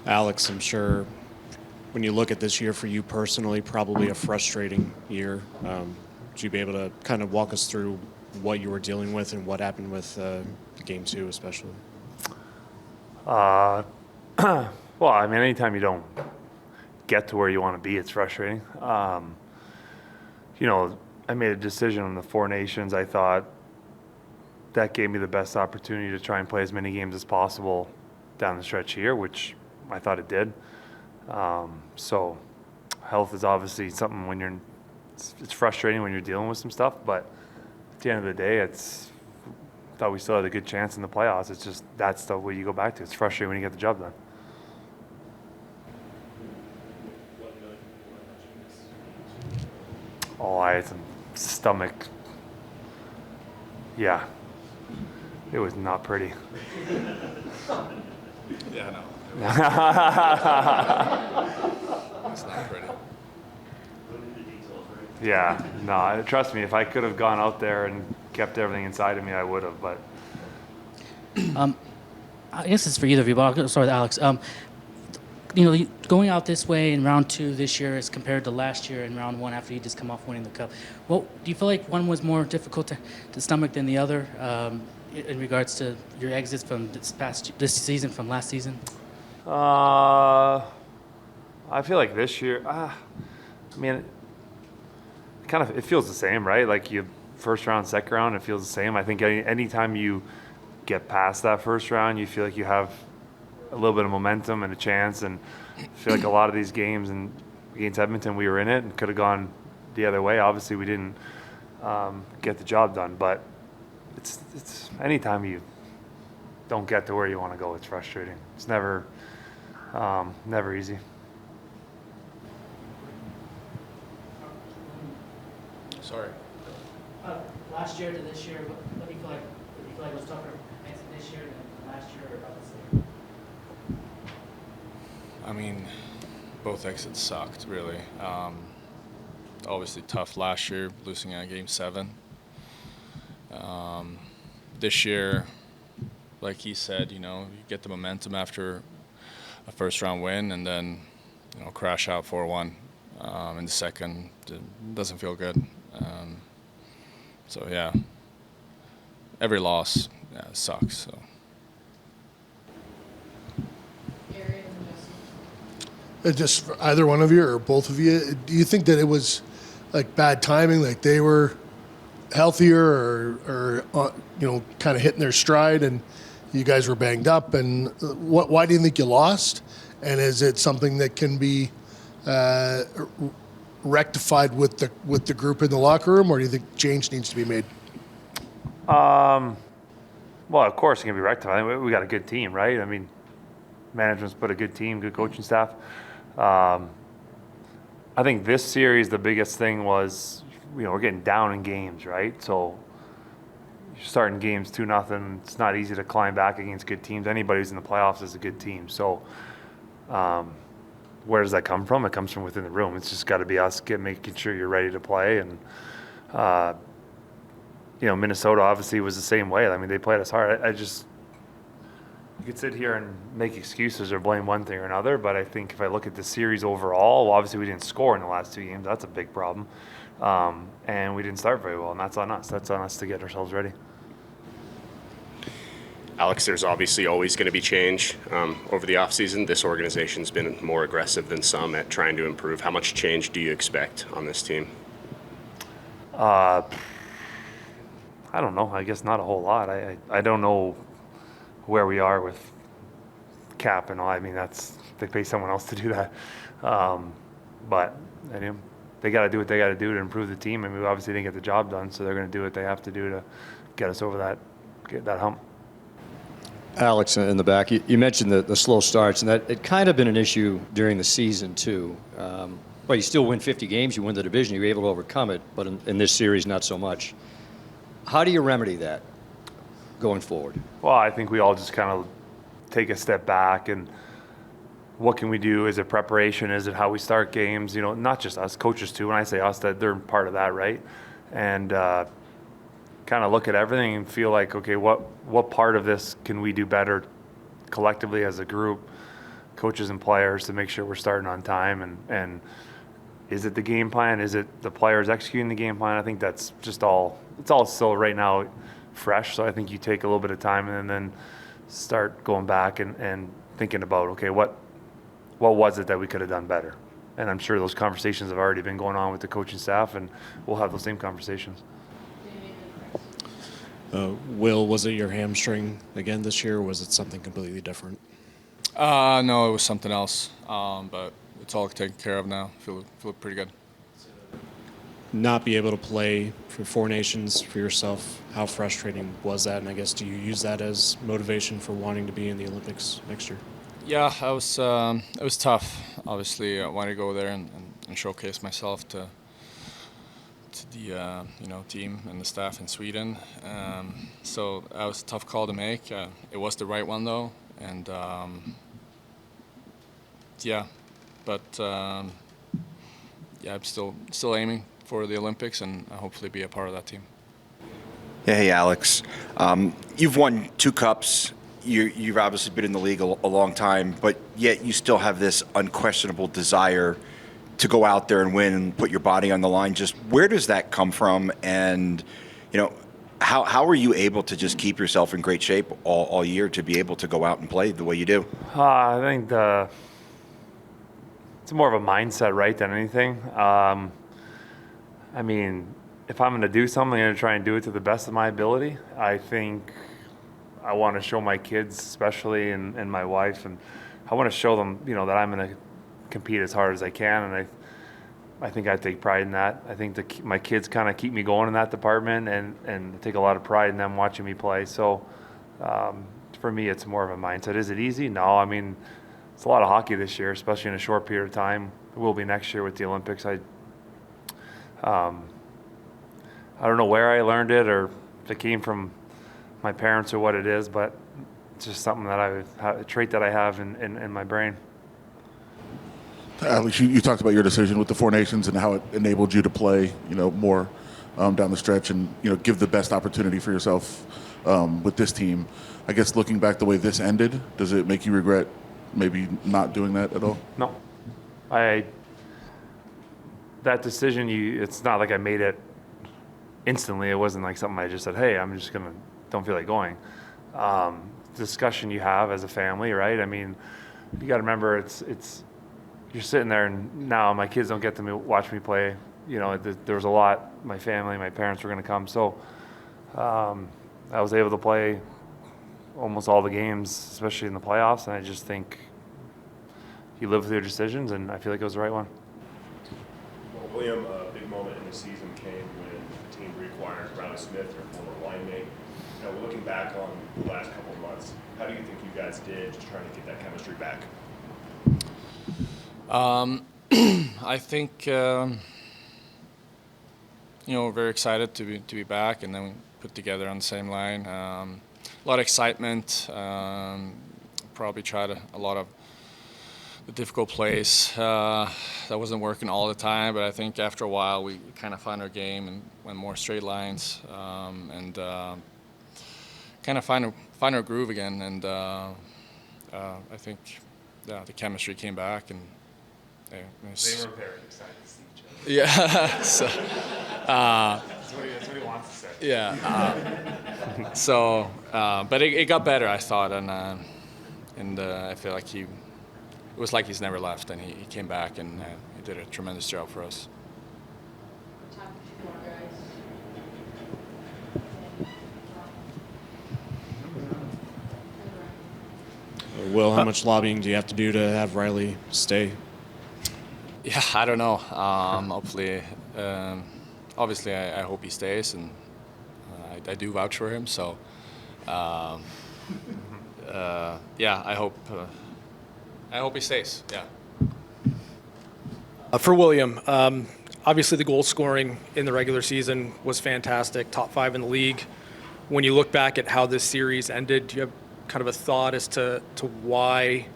Alex, I'm sure when you look at this year for you personally, probably a frustrating year. Would you be able to kind of walk us through what you were dealing with and what happened with Game 2 especially? Well, I mean, anytime you don't get to where you want to be, it's frustrating. I made a decision on the Four Nations. I thought that gave me the best opportunity to try and play as many games as possible down the stretch here, which I thought it did. So health is obviously something when it's frustrating when you're dealing with some stuff, but at the end of the day, I thought we still had a good chance in the playoffs. It's just, that's the way you go back to. It's frustrating when you get the job done. Oh, I had some stomach. Yeah. It was not pretty. Yeah, no. It's not pretty. Yeah, no, trust me, if I could have gone out there and kept everything inside of me, I would have, but. I guess it's for either of you, but I'll start with Alex. Going out this way in round 2 this year as compared to last year in round 1 after you just come off winning the cup, well, do you feel like one was more difficult to stomach than the other in regards to your exits from this season from last season? I feel like this year, I mean, it feels the same, right? Like you first round, second round, it feels the same. I think anytime you get past that first round, you feel like you have a little bit of momentum and a chance, and I feel like a lot of these games and against Edmonton, we were in it and could have gone the other way. Obviously, we didn't get the job done, but it's anytime you don't get to where you want to go, it's frustrating. It's never easy. Sorry. Last year to this year, what do you feel like? Do you feel like it was tougher this year than last year, or about the same? I mean, both exits sucked, really. Obviously tough last year, losing at Game 7. This year, like he said, you get the momentum after a first-round win and then, crash out 4-1 in the second. It doesn't feel good. So, yeah, every loss sucks. So. Just for either one of you or both of you, do you think that it was like bad timing, like they were healthier or kind of hitting their stride and you guys were banged up? And why do you think you lost? And is it something that can be rectified with the group in the locker room, or do you think change needs to be made? Well, of course it can be rectified. We got a good team, right? I mean, management's put a good team, good coaching staff. I think this series, the biggest thing was, we're getting down in games, right? So you're starting games 2-0. It's not easy to climb back against good teams. Anybody who's in the playoffs is a good team. So where does that come from? It comes from within the room. It's just got to be us making sure you're ready to play. And Minnesota obviously was the same way. I mean, they played us hard. You could sit here and make excuses or blame one thing or another, but I think if I look at the series overall, well, obviously we didn't score in the last 2 games. That's a big problem. And we didn't start very well, and that's on us. That's on us to get ourselves ready. Alex, there's obviously always going to be change. Over the offseason, this organization's been more aggressive than some at trying to improve. How much change do you expect on this team? I don't know. I guess not a whole lot. I don't know where we are with cap and all. I mean, they pay someone else to do that. But they got to do what they got to do to improve the team. I mean, we obviously didn't get the job done, so they're going to do what they have to do to get us over that hump. Alex, in the back, you mentioned the slow starts, and that it kind of been an issue during the season too. But you still win 50 games, you win the division, you're able to overcome it, but in this series, not so much. How do you remedy that going forward? Well, I think we all just kind of take a step back and what can we do? Is it preparation? Is it how we start games? Not just us, coaches too. When I say us, that they're part of that, right? And kind of look at everything and feel like, okay, what part of this can we do better collectively as a group, coaches and players to make sure we're starting on time. And is it the game plan? Is it the players executing the game plan? I think that's just it's all still right now fresh. So I think you take a little bit of time and then start going back and thinking about, okay, what was it that we could have done better? And I'm sure those conversations have already been going on with the coaching staff, and we'll have those same conversations. Will, was it your hamstring again this year, or was it something completely different? No, it was something else, but it's all taken care of now. Feel pretty good. Not be able to play for Four Nations for yourself, how frustrating was that? And I guess, do you use that as motivation for wanting to be in the Olympics next year? Yeah, it was tough. Obviously, I wanted to go there and showcase myself to the team and the staff in Sweden. So that was a tough call to make. It was the right one though, and I'm still aiming for the Olympics and hopefully be a part of that team. Yeah, hey, Alex. You've won 2 cups. You've obviously been in the league a long time, but yet you still have this unquestionable desire to go out there and win and put your body on the line. Just where does that come from? And, how are you able to just keep yourself in great shape all year to be able to go out and play the way you do? I think it's more of a mindset, right, than anything. I mean, if I'm going to do something, I'm going to try and do it to the best of my ability. I think I want to show my kids, especially, and my wife, and I want to show them, that I'm going to compete as hard as I can, and I think I take pride in that. I think my kids kind of keep me going in that department, and take a lot of pride in them watching me play. So for me, it's more of a mindset. Is it easy? No. I mean, it's a lot of hockey this year, especially in a short period of time. It will be next year with the Olympics. I don't know where I learned it or if it came from my parents or what it is, but it's just something that a trait that I have in my brain. Alex, you talked about your decision with the Four Nations and how it enabled you to play, more down the stretch and, give the best opportunity for yourself with this team. I guess looking back the way this ended, does it make you regret maybe not doing that at all? No. That decision, it's not like I made it instantly. It wasn't like something I just said, hey, don't feel like going. Discussion you have as a family, right? I mean, you got to remember you're sitting there, and now my kids don't get to watch me play. There was a lot, my family, my parents were going to come. So I was able to play almost all the games, especially in the playoffs. And I just think you live with your decisions, and I feel like it was the right one. Well, William, a big moment in the season came when the team reacquired Riley Smith, your former line mate. Looking back on the last couple of months, how do you think you guys did just trying to get that chemistry back? I think we're very excited to be back, and then we put together on the same line. A lot of excitement. Probably tried a lot of the difficult plays. That wasn't working all the time, but I think after a while we kind of found our game and went more straight lines, and kind of find our groove again. And I think the chemistry came back, and They were very excited to see each other. yeah. So, That's what he wants to say. yeah. But it got better, I thought, and I feel like it was like he's never left, and he came back and he did a tremendous job for us. Will, how much lobbying do you have to do to have Riley stay? Yeah, I don't know. Hopefully, obviously, I hope he stays, and I do vouch for him. So, yeah, I hope he stays. Yeah. For William, obviously the goal scoring in the regular season was fantastic, top 5 in the league. When you look back at how this series ended, do you have kind of a thought as to why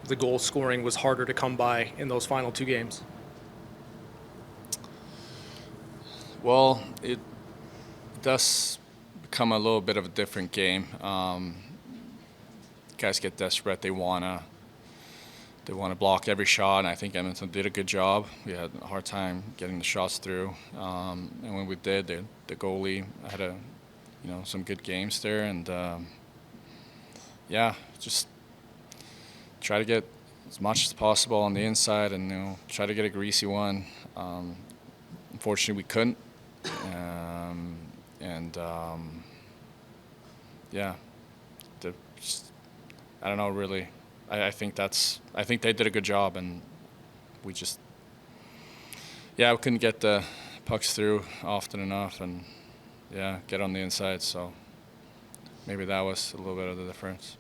the goal scoring was harder to come by in those final 2 games? Well, it does become a little bit of a different game. Guys get desperate. They want to they want to block every shot, and I think Edmonton did a good job. We had a hard time getting the shots through, and when we did, the goalie had some good games there, and just try to get as much as possible on the inside, and try to get a greasy one. Unfortunately, we couldn't, I don't know really. I think they did a good job, and we just we couldn't get the pucks through often enough, and get on the inside. So maybe that was a little bit of the difference.